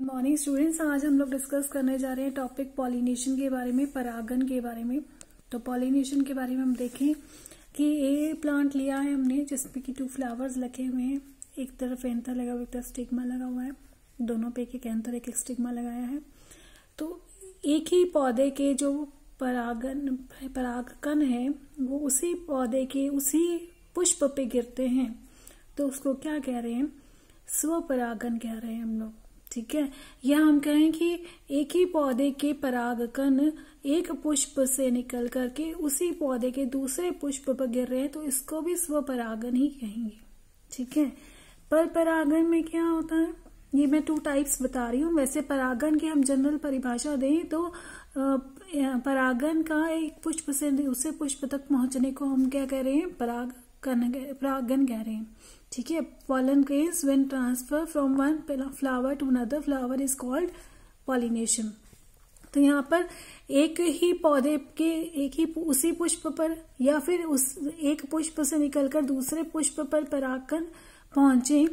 Morning students, आज हम लोग डिस्कस करने जा रहे हैं टॉपिक पॉलिनेशन के बारे में, परागन के बारे में। तो पॉलिनेशन के बारे में हम देखें कि ए प्लांट लिया है हमने जिसमें कि 2 फ्लावर्स लगे हुए हैं। एक तरफ एंथर लगा हुआ, एक तरफ स्टिग्मा लगा हुआ है। दोनों पे एक एंथर एक स्टिग्मा लगाया है। तो एक ही पौधे के जो परागकण है वो उसी पौधे के उसी पुष्प पे गिरते हैं, तो उसको क्या कह रहे हैं? स्वपरागन कह रहे हैं हम लोग। ठीक है, या हम कहें कि एक ही पौधे के परागकण एक पुष्प से निकल करके उसी पौधे के दूसरे पुष्प पर गिर रहे हैं, तो इसको भी स्वपरागन ही कहेंगे। ठीक है, पर परागन में क्या होता है ये मैं 2 टाइप्स बता रही हूँ। वैसे परागन की हम जनरल परिभाषा दें तो परागन का एक पुष्प से दूसरे पुष्प तक पहुंचने को हम क्या कह रहे हैं? परागन कह रहे हैं। ठीक है, pollen grains when transfer from one flower to another flower is called pollination। तो यहाँ पर एक ही पौधे के एक ही उसी पुष्प पर या फिर उस एक पुष्प से निकलकर दूसरे पुष्प पर परागकण पहुंचे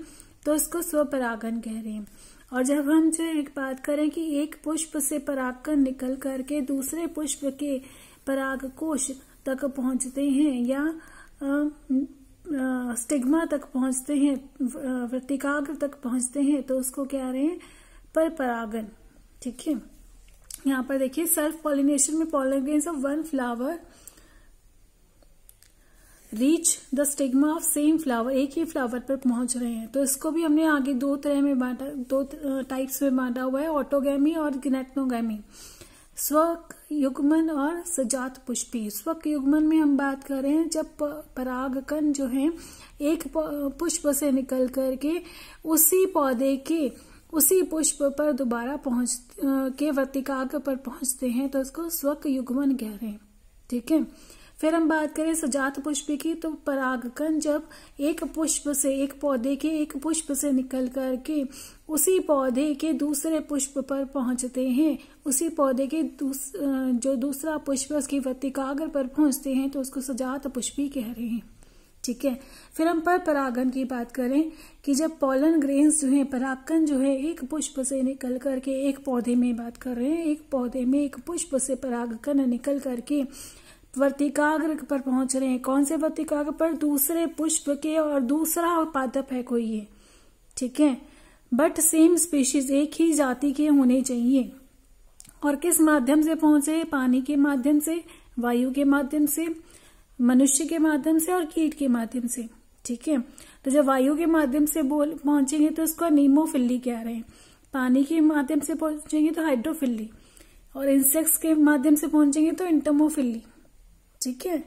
तो इसको स्वपरागन कह रहे हैं। और जब हम जो एक बात करें कि एक पुष्प से परागकण निकल करके दूसरे पुष्प के परागकोश तक पहुंचते हैं या स्टिग्मा तक पहुंचते हैं, वर्तिकाग्र तक पहुंचते हैं, तो उसको क्या रहे हैं? पर परागन। ठीक है, यहाँ पर देखिए सेल्फ पॉलिनेशन में pollen grains of one flower reach the stigma of same flower, एक ही फ्लावर पर पहुंच रहे हैं। तो इसको भी हमने आगे 2 तरह में बांटा, 2 टाइप्स में बांटा हुआ है, ऑटोगैमी और गिनेक्टोगैमी, स्वक युग्मन और सजात पुष्पी। स्वक युग्मन में हम बात कर रहे हैं जब परागकण जो है एक पुष्प से निकल करके उसी पौधे के उसी पुष्प पर दोबारा पहुंच के वर्तिकाग्र पर पहुंचते हैं, तो इसको स्वक युग्मन कह रहे हैं। ठीक है, फिर हम बात करें सजात पुष्पी की, तो परागकण जब एक पुष्प से एक पौधे के एक पुष्प से निकल करके उसी पौधे के दूसरे पुष्प पर पहुंचते हैं, उसी पौधे के जो दूसरा पुष्प उसकी वर्तिकाग्र पर पहुंचते हैं, तो उसको सजात पुष्पी कह रहे हैं। ठीक है, फिर हम पर परागन की बात करें कि जब पॉलन ग्रेन्स जो है, परागकण जो है एक पुष्प से निकल करके एक पौधे में बात कर रहे हैं, एक पौधे में एक पुष्प से परागकण निकल करके वर्तिकाग्र पर पहुंच रहे हैं। कौन से वर्तिकाग्र पर? दूसरे पुष्प के, और दूसरा पादप है कोई ये। ठीक है, बट सेम स्पीशीज, एक ही जाति के होने चाहिए। और किस माध्यम से पहुंचे? पानी के माध्यम से, वायु के माध्यम से, मनुष्य के माध्यम से और कीट के माध्यम से। ठीक है, तो जब वायु के माध्यम से पहुंचेंगे तो इसको नीमोफिली कह रहे हैं, पानी के माध्यम से पहुंचेंगे तो हाइड्रोफिली, और इंसेक्ट्स के माध्यम से पहुंचेंगे तो एंटोमोफिली। ठीक है,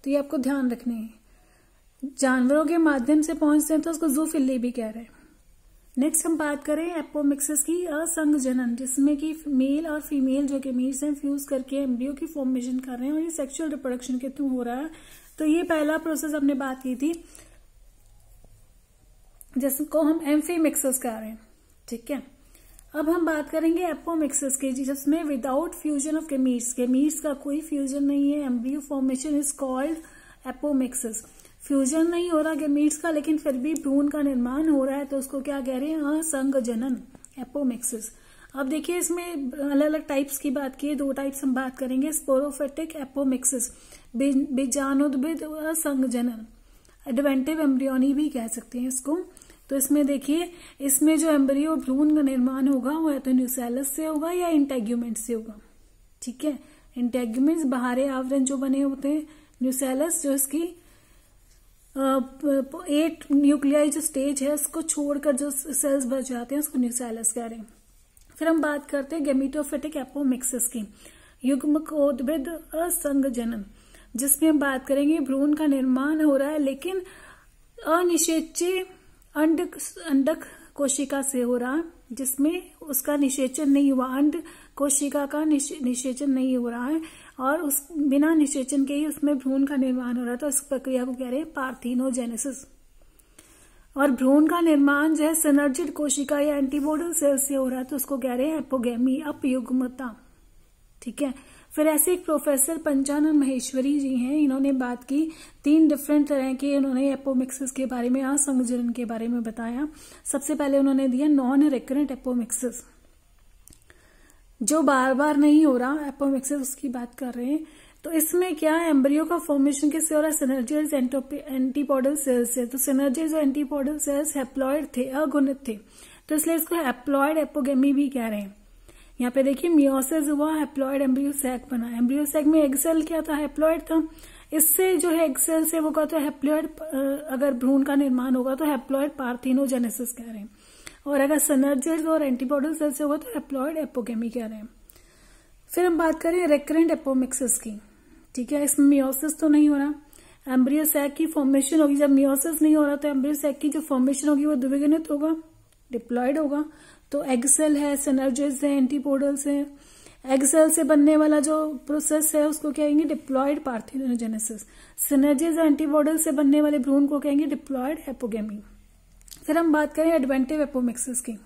तो ये आपको ध्यान रखने हैं। जानवरों के माध्यम से पहुंचते हैं तो उसको जूफिली भी कह रहे हैं। नेक्स्ट हम बात करें एपोमिक्सिस की, असंग जनन, जिसमें कि मेल और फीमेल जो गेमीट्स हैं फ्यूज करके एम्ब्रियो की फॉर्मेशन कर रहे हैं और ये सेक्सुअल रिप्रोडक्शन के थ्रू हो रहा है। तो ये पहला प्रोसेस हमने बात की थी जिसको हम एम्फीमिक्सिस कह रहे हैं। ठीक है, अब हम बात करेंगे एपोमिक्सिस की, जिसमें विदाउट फ्यूजन ऑफ गेमीट्स का कोई फ्यूजन नहीं है। Embryo formation is called apomixis. Fusion नहीं हो रहा गेमीट्स का, लेकिन फिर भी भ्रूण का निर्माण हो रहा है, तो उसको क्या कह रहे हैं? असंग जनन, एपोमिक्सिस। अब देखिए इसमें अलग अलग टाइप्स की बात की है, 2 टाइप्स हम बात करेंगे। स्पोरोफिटिक एपोमिक्सिस, बीजाणुद्भिद असंग जनन, एडवेंटिव एम्ब्रियोनी भी कह सकते हैं इसको। तो इसमें देखिए, इसमें जो एम्ब्रियो भ्रूण का निर्माण होगा वो या तो न्यूसेलस से होगा या इंटेग्यूमेंट से होगा। ठीक है, इंटेग्यूमेंट्स बाहरी आवरण जो बने होते हैं, न्यूसेलस जो इसकी 8 न्यूक्लियाई जो स्टेज है उसको छोड़कर जो सेल्स बच जाते हैं उसको न्यूसेलस कह रहे हैं। फिर हम बात करते हैं गैमेटोफिटिक एपोमिक्सिस की, युग्मकोद्भिद असंग जनन, जिसमें हम बात करेंगे भ्रूण का निर्माण हो रहा है लेकिन अनिषेच्य अंडक कोशिका से हो रहा, जिसमें उसका निषेचन नहीं हुआ, अंड कोशिका का निषेचन नहीं हो रहा है और उस बिना निषेचन के ही उसमें भ्रूण का निर्माण हो रहा है, तो इस प्रक्रिया को कह रहे हैं पार्थिनोजेनेसिस। और भ्रूण का निर्माण जो है सिनर्जिड कोशिका या एंटीबॉडी सेल से हो रहा है, तो उसको कह रहे हैं एपोगैमी, अपयुग्मता। ठीक है, फिर ऐसे एक प्रोफेसर पंचानन महेश्वरी जी हैं, इन्होंने बात की 3 डिफरेंट तरह के, उन्होंने एपोमिक्सिस के बारे में, असंग जनन के बारे में बताया। सबसे पहले उन्होंने दिया नॉन रिकरेंट एपोमिक्सिस, जो बार बार नहीं हो रहा एपोमिक्सिस, उसकी बात कर रहे हैं। तो इसमें क्या है, एम्ब्रियो का फॉर्मेशन किससे हो रहा है, सिनर्जिड्स एंटीपोडल सेल्स से। तो सिनर्जिड्स और एंटीपोडल सेल्स हैप्लॉइड थे, अगुणित थे, तो इसलिए इसको हैप्लॉइड एपोगेमी भी कह रहे हैं। यहाँ पे देखिए मियोसिस हुआ, हैप्लॉइड एम्ब्रियो सैक बना। एम्ब्रियो सैक में एग सेल क्या था, हैप्लॉइड था। इससे जो है एग सेल से वो कहते हैं हैप्लॉइड, अगर भ्रूण का निर्माण होगा तो हैप्लॉइड पार्थिनोजेनेसिस कह रहे हैं, और अगर सिनर्जिड्स और एंटीपोडल सेल से होगा तो हैप्लॉइड एपोगेमी कह रहे हैं। फिर हम बात करें रिकरेंट एपोमिक्सिस की, ठीक है। इसमें मियोसिस तो नहीं हो रहा, एम्ब्रियो सैक की फॉर्मेशन होगी। जब मियोसिस नहीं हो रहा तो एम्ब्रियो सैक की जो फॉर्मेशन होगी वो द्विगुणित होगा, डिप्लॉइड होगा। तो एग सेल है, सिनर्जिड्स है, एंटीपोडल्स है। एग सेल से बनने वाला जो प्रोसेस है उसको कहेंगे डिप्लॉइड पार्थिनोजेनेसिस। सिनर्जिड्स और एंटीपोडल से बनने वाले भ्रूण को कहेंगे डिप्लॉइड एपोगेमी। फिर हम बात करें एडवेंटिव एपोमिक्सिस की।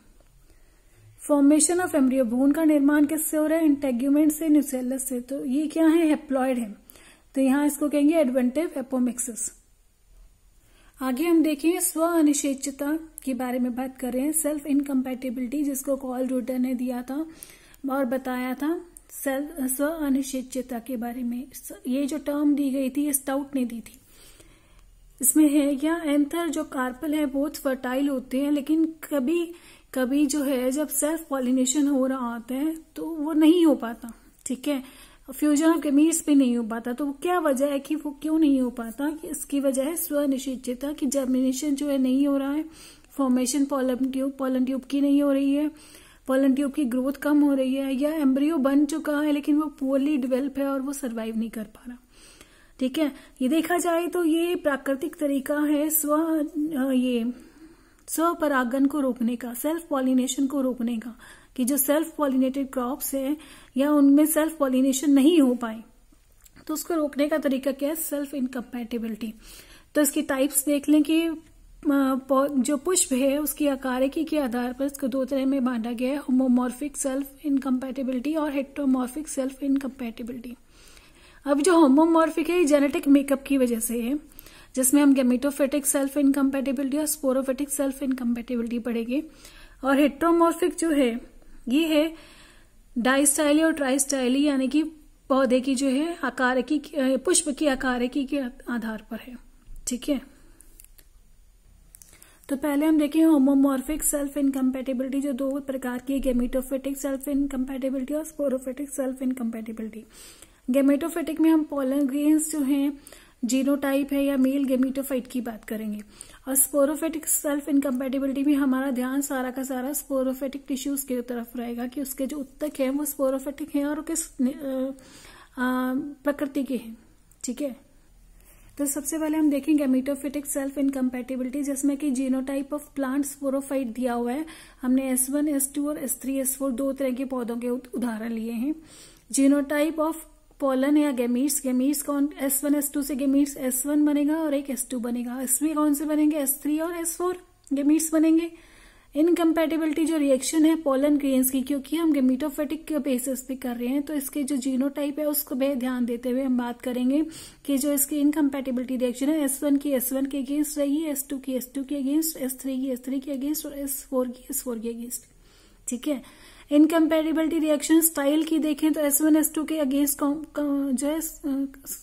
फॉर्मेशन ऑफ एम्ब्रियो, भ्रूण का निर्माण किससे हो रहा है, इंटेग्यूमेंट से, न्यूसेलस से। तो ये क्या है, हैप्लॉइड है, तो यहां इसको कहेंगे एडवेंटिव एपोमिक्सिस। आगे हम देखें स्व अनिश्चितता के बारे में बात कर रहे हैं, सेल्फ इनकम्पैटिबिलिटी, जिसको कॉल रूटर ने दिया था और बताया था स्व अनिश्चितता के बारे में। ये जो टर्म दी गई थी स्टाउट ने दी थी। इसमें है क्या, एंथर जो कार्पल है बहुत फर्टाइल होते हैं, लेकिन कभी कभी जो है जब सेल्फ पॉलिनेशन हो रहा होता है तो वो नहीं हो पाता, ठीक है। फ्यूजन ऑफ गैमीट्स भी नहीं हो पाता। तो क्या वजह है कि वो क्यों नहीं हो पाता, कि इसकी वजह है स्वनिश्चितता, कि जर्मिनेशन जो है नहीं हो रहा है, फॉर्मेशन पोलन ट्यूब की नहीं हो रही है, पोलन ट्यूब की ग्रोथ कम हो रही है, या एम्ब्रियो बन चुका है लेकिन वो पुअरली डेवलप है और वो सर्वाइव नहीं कर पा रहा, ठीक है। ये देखा जाए तो ये प्राकृतिक तरीका है स्वपरागन को रोकने का, सेल्फ पॉलिनेशन को रोकने का, कि जो सेल्फ पॉलिनेटेड क्रॉप्स है या उनमें सेल्फ पॉलिनेशन नहीं हो पाए तो उसको रोकने का तरीका क्या है, सेल्फ इनकम्पैटिबिलिटी। तो इसकी टाइप्स देख लें कि जो पुष्प है उसकी आकारिकी के आधार पर इसको दो तरह में बांटा गया है, होमोमॉर्फिक सेल्फ इनकम्पैटिबिलिटी और हेटेरोमॉर्फिक सेल्फ इनकम्पैटिबिलिटी। अब जो होमोमॉर्फिक है जेनेटिक मेकअप की वजह से है, जिसमें हम गैमेटोफिटिक सेल्फ इनकम्पैटिबिलिटी और स्पोरोफिटिक सेल्फ इनकम्पैटिबिलिटी पढ़ेंगे। और हेटेरोमॉर्फिक जो है ये है डाइस्टाइली और ट्राइस्टाइली, यानी कि पौधे की जो है आकारिकी, पुष्प की आकारिकी के आधार पर है, ठीक है। तो पहले हम देखें होमोमॉर्फिक सेल्फ इनकम्पैटिबिलिटी, जो दो प्रकार की, गैमेटोफिटिक सेल्फ इनकम्पैटिबिलिटी और स्पोरोफिटिक सेल्फ इनकम्पैटिबिलिटी। गैमेटोफिटिक में हम पोलन ग्रेन्स जो हैं, जीनोटाइप है या मेल गैमेटोफाइट की बात करेंगे। और स्पोरोफिटिक सेल्फ इनकम्पैटिबिलिटी में हमारा ध्यान सारा का सारा स्पोरोफिटिक टिश्यूज की तरफ रहेगा, कि उसके जो उत्तक है वो स्पोरोफिटिक है और किस प्रकृति के हैं, ठीक है। तो सबसे पहले हम देखें गैमेटोफिटिक सेल्फ इनकम्पैटिबिलिटी, जिसमें कि जीनोटाइप ऑफ प्लांट स्पोरोफाइट दिया हुआ है। हमने S1, S2 और S3, S4 दो तरह के पौधों के उदाहरण लिए हैं। जीनोटाइप ऑफ पोलन या गैमीट्स कौन, S1 S2 से गैमीट्स S1 बनेगा और एक S2 बनेगा। इसमें कौन से बनेंगे, S3 और S4 गैमीट्स बनेंगे। इनकम्पैटिबिलिटी जो रिएक्शन है पोलन ग्रेन्स की, क्योंकि हम गैमेटोफिटिक के बेसिस पे कर रहे हैं तो इसके जो जीनोटाइप है उसको बेहद ध्यान देते हुए हम बात करेंगे कि जो इसकी इनकम्पैटिबिलिटी रिएक्शन है S1 की S1 के अगेंस्ट रहेगी, S2 की S2 के अगेंस्ट, S3 की S3 के अगेंस्ट और S4 की S4 के अगेंस्ट, ठीक है। इनकम्पैटिबिलिटी रिएक्शन स्टाइल की देखें तो S1 S2 के अगेंस्ट जो है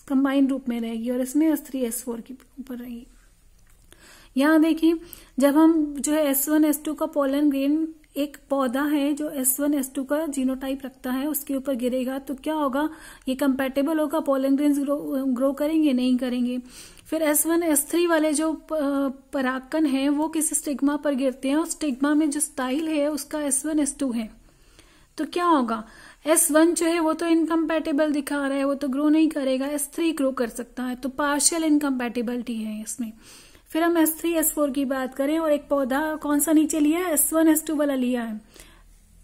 कंबाइंड रूप में रहेगी और इसमें S3 S4 के ऊपर रहेगी। यहाँ देखिए जब हम जो है S1 S2 का पोलन ग्रेन, एक पौधा है जो S1 S2 का जीनोटाइप रखता है, उसके ऊपर गिरेगा तो क्या होगा, ये कंपैटिबल होगा, पोलन ग्रेन्स ग्रो करेंगे, नहीं करेंगे। फिर S1 S3 वाले जो परागकण है वो किस स्टिग्मा पर गिरते हैं और स्टिग्मा में जो स्टाइल है उसका S1 S2 है, तो क्या होगा, S1 जो है वो तो इनकम्पैटिबल दिखा रहा है, वो तो ग्रो नहीं करेगा, S3 ग्रो कर सकता है, तो पार्शियल इनकम्पैटिबिलिटी है इसमें। फिर हम S3 S4 की बात करें और एक पौधा कौन सा नीचे लिया है, S1 S2 वाला लिया है,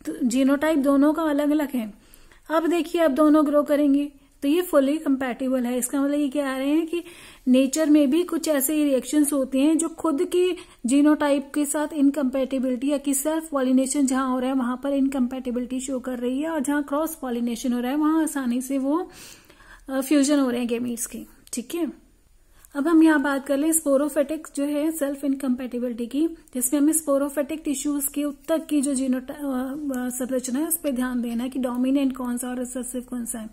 तो जीनोटाइप दोनों का अलग अलग है। अब देखिए अब दोनों ग्रो करेंगे तो ये फुली कंपैटिबल है। इसका मतलब ये कह रहे हैं कि नेचर में भी कुछ ऐसे रिएक्शंस होते हैं जो खुद की जीनोटाइप के साथ इनकम्पैटिबिलिटी या कि सेल्फ पॉलिनेशन जहां हो रहा है वहां पर इनकम्पैटिबिलिटी शो कर रही है, और जहां क्रॉस पॉलिनेशन हो रहा है वहां आसानी से वो फ्यूजन हो रहे हैं गैमीट्स के, ठीक है। अब हम यहाँ बात कर लें स्पोरोफिटिक जो है सेल्फ इनकम्पैटिबिलिटी की, जिसमें हमें स्पोरोफिटिक टिश्यूज के उत्तक की जो संरचना है उस पर ध्यान देना है कि डोमिनेंट कौन सा और रिसेसिव कौन सा है।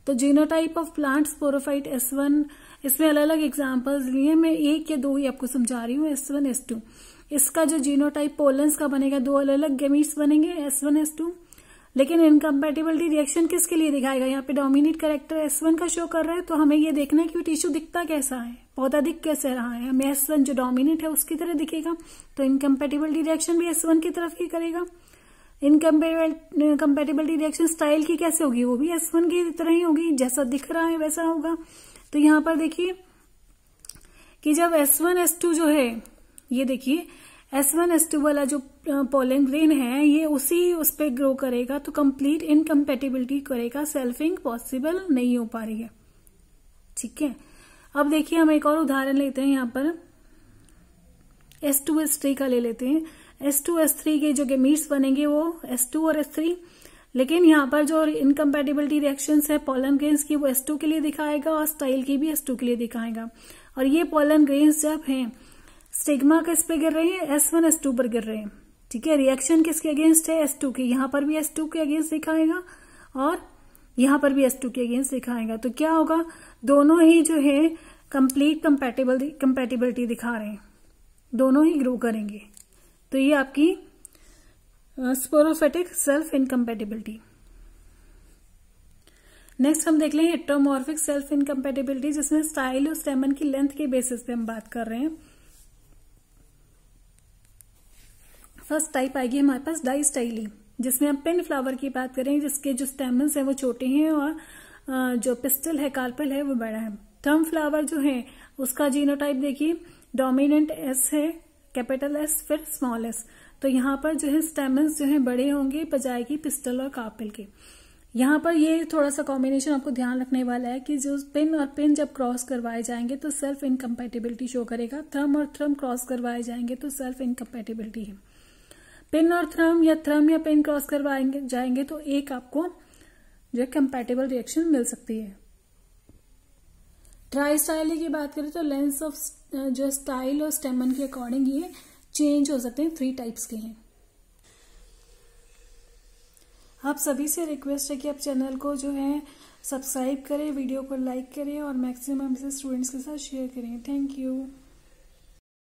तो genotype of plant sporophyte S1, इसमें अलग अलग एग्जांपल्स लिए, मैं एक या दो ही आपको समझा रही हूँ, S1 S2। इसका जो जीनोटाइप पोलेंस का बनेगा, दो अलग अलग गैमीट्स बनेंगे S1 S2, लेकिन इनकम्पैटिबिलिटी रिएक्शन किसके लिए दिखाएगा, यहाँ पे डोमिनेट कैरेक्टर S1 का शो कर रहा है, तो हमें ये देखना है कि टिश्यू दिखता कैसा है, पौधा दिख कैसे रहा है, हमें S1 जो डोमिनेट है उसकी तरह दिखेगा, तो इनकम्पैटिबिलिटी रिएक्शन भी S1 की तरफ ही करेगा। इनकम्पैटिबिलिटी रिएक्शन स्टाइल की कैसे होगी, वो भी S1 की तरह ही होगी, जैसा दिख रहा है वैसा होगा। तो यहाँ पर देखिए कि जब S1 S2 जो है, ये देखिए S1 S2 वाला जो पोलन ग्रेन है ये उस पे ग्रो करेगा, तो कंप्लीट इनकम्पैटिबिलिटी करेगा, सेल्फिंग पॉसिबल नहीं हो पा रही है। ठीक है, अब देखिए हम एक और उदाहरण लेते हैं, यहाँ पर S2 S3 का ले लेते हैं। S2 S3 के जो गैमीट्स बनेंगे वो S2 और S3, लेकिन यहाँ पर जो इनकम्पैटिबिलिटी रिएक्शंस है पोलन ग्रेन्स की वो S2 के लिए दिखाएगा और स्टाइल की भी S2 के लिए दिखाएगा। और ये पोलन ग्रेन्स जब हैं स्टिग्मा किस पे गिर रहे हैं, S1 S2 पर गिर रहे हैं। ठीक है, रिएक्शन किसके अगेंस्ट है, S2 की, यहाँ पर भी S2 के अगेंस्ट दिखाएगा और यहाँ पर भी S2 के अगेंस्ट दिखाएगा। तो क्या होगा, दोनों ही जो है कंप्लीट कंपैटिबिलिटी दिखा रहे हैं, दोनों ही ग्रो करेंगे। तो ये आपकी स्पोरोफिटिक सेल्फ इनकम्पैटिबिलिटी। नेक्स्ट हम देख लें हेटेरोमॉर्फिक सेल्फ इनकम्पैटिबिलिटी, जिसमें स्टाइल और स्टेमन की लेंथ के बेसिस पे हम बात कर रहे हैं। फर्स्ट टाइप आएगी हमारे पास डाइस्टाइली, जिसमें हम पिन फ्लावर की बात करेंगे, जिसके जो स्टेमन्स है वो छोटे हैं और जो पिस्टल है, कार्पेल है, वो बड़ा है। थंब फ्लावर जो है उसका जीनोटाइप देखिए, डोमिनेंट S है, कैपिटल S, फिर स्मॉल s। तो यहाँ पर जो है स्टेमन्स जो है बड़े होंगे बजाय की पिस्टल और कार्पेल के। यहाँ पर ये थोड़ा सा कॉम्बिनेशन आपको ध्यान रखने वाला है कि जो पिन और पिन जब क्रॉस करवाए जाएंगे तो सेल्फ इनकम्पैटिबिलिटी शो करेगा, थंब और थंब क्रॉस करवाए जाएंगे तो सेल्फ इनकम्पैटिबिलिटी है। पिन और थ्रम या पिन क्रॉस करवाएंगे जाएंगे तो एक आपको जो है कंपैटिबल रिएक्शन मिल सकती है। ट्राइस्टाइली की बात करें तो लेंथ ऑफ जो स्टाइल और स्टेमन के अकॉर्डिंग ये चेंज हो सकते हैं, 3 टाइप्स के हैं। आप सभी से रिक्वेस्ट है कि आप चैनल को जो है सब्सक्राइब करें, वीडियो को लाइक करें और मैक्सिमम से स्टूडेंट्स के साथ शेयर करें। Thank you.